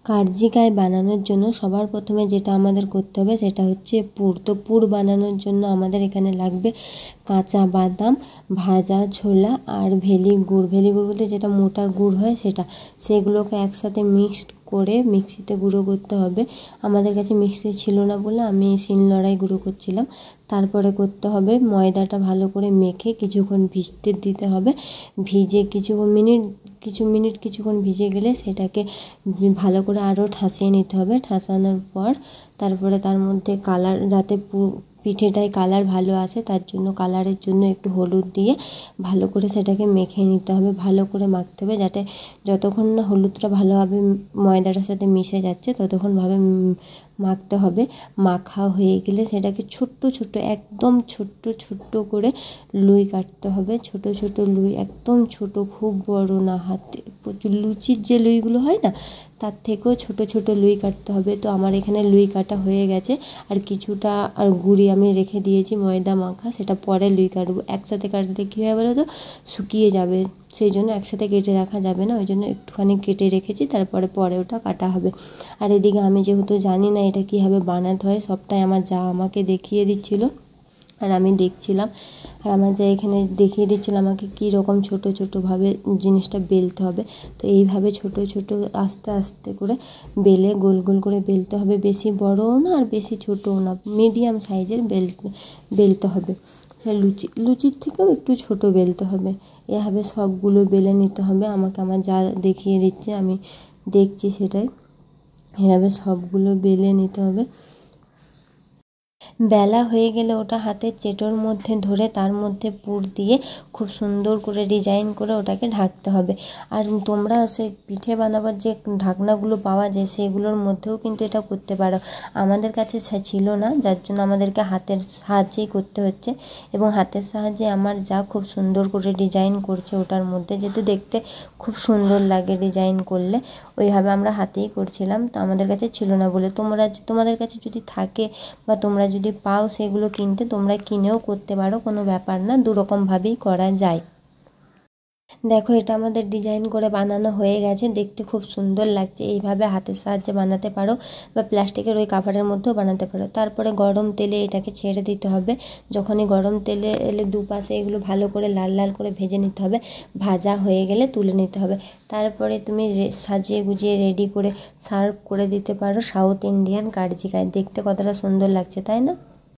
কার্জিকায় বানানোর জন্য সবার প্রথমে যেটা আমাদের করতে হবে সেটা হচ্ছে পুর। তো পুর বানানোর জন্য আমাদের এখানে লাগবে কাঁচা বাদাম, ভাজা ছোলা আর ভেলি গুড়। ভেলি গুড় বলতে যেটা মোটা গুড় হয় সেটা, সেগুলোকে একসাথে মিক্সড করে মিক্সিতে গুঁড়ো করতে হবে। আমাদের কাছে মিক্সি ছিল না বলে আমি শিলনোড়ায় গুঁড়ো করছিলাম। তারপরে করতে হবে ময়দাটা ভালো করে মেখে কিছুক্ষণ ভিজতে দিতে হবে। ভিজে কিছুক্ষণ ভিজে গেলে সেটাকে ভালো করে আরও ঠাসিয়ে নিতে হবে। ঠাসানোর পর তারপরে তার মধ্যে কালার, যাতে পিঠেটায় কালার ভালো আসে তার জন্য কালারের জন্য একটু হলুদ দিয়ে ভালো করে সেটাকে মেখে নিতে হবে। ভালো করে মাখতে হবে, যাতে যতক্ষণ না হলুদটা ভালোভাবে ময়দাটার সাথে মিশে যাচ্ছে ততক্ষণভাবে মাখতে হবে। মাখা হয়ে গেলে সেটাকে একদম ছোট্ট করে লুই কাটতে হবে। ছোট লুই, একদম ছোট, খুব বড় না, হাতে প্রচুর লুচির যে লুইগুলো হয় না তার থেকেও ছোট লুই কাটতে হবে। তো আমার এখানে লুই কাটা হয়ে গেছে, আর কিছুটা আর গুঁড়ি আমি রেখে দিয়েছি ময়দা মাখা, সেটা পরে লুই কাটবো। একসাথে কাটলে কী হয় বলো তো, শুকিয়ে যাবে, সেই জন্য একসাথে কেটে রাখা যাবে না, ওই জন্য একটুখানি কেটে রেখেছি, পরে ওটা কাটা হবে। আর এদিকে আমি যেহেতু জানি না এটা কীভাবে বানাতে হয়, সবটাই আমার যা আমাকে দেখিয়ে দিচ্ছিলো আর আমি দেখছিলাম। আর আমার যা এখানে দেখিয়ে দিচ্ছিল আমাকে কী রকম ছোটোভাবে জিনিসটা বেলতে হবে। তো এইভাবে ছোট আস্তে করে বেলে গোল করে বেলতে হবে। বেশি বড়ও না আর বেশি ছোটও না, মিডিয়াম সাইজের বেলতে হবে। লুচির থেকেও একটু ছোট বেলতে হবে। এভাবে সবগুলো বেলে নিতে হবে। আমাকে আমার যা দেখিয়ে দিচ্ছে আমি দেখছি সেটাই, এভাবে সবগুলো বেলে নিতে হবে। বেলা হয়ে গেলে ওটা হাতের চেটোর মধ্যে ধরে তার মধ্যে পুর দিয়ে খুব সুন্দর করে ডিজাইন করে ওটাকে ঢাকতে হবে। আর তোমরা সেই পিঠে বানাবার যে ঢাকনাগুলো পাওয়া যায় সেগুলোর মধ্যেও কিন্তু এটা করতে পারো। আমাদের কাছে ছিল না, যার জন্য আমাদেরকে হাতের সাহায্যেই করতে হচ্ছে, এবং হাতের সাহায্যে আমার যা খুব সুন্দর করে ডিজাইন করছে ওটার মধ্যে, যেটা দেখতে খুব সুন্দর লাগে ডিজাইন করলে, ওইভাবে আমরা হাতেই করছিলাম। তো আমাদের কাছে ছিল না বলে তোমাদের কাছে যদি থাকে বা তোমরা যদি পাও সেগুলো কিনতে, তোমরা কিনেও করতে পারো, কোনো ব্যাপার না, দুরকমভাবেই করা যায়। দেখো এটা আমাদের ডিজাইন করে বানানো হয়ে গেছে, দেখতে খুব সুন্দর লাগছে। এইভাবে হাতের সাহায্যে বানাতে পারো বা প্লাস্টিকের ওই কাপড়ের মধ্যেও বানাতে পারো। তারপরে গরম তেলে এটাকে ছেড়ে দিতে হবে। যখনই গরম তেলে এলে দুপাশে এগুলো ভালো করে লাল করে ভেজে নিতে হবে। ভাজা হয়ে গেলে তুলে নিতে হবে। তারপরে তুমি সাজিয়ে গুজিয়ে রেডি করে সার্ভ করে দিতে পারো সাউথ ইন্ডিয়ান কার্জিকায়। দেখতে কতটা সুন্দর লাগছে তাই না?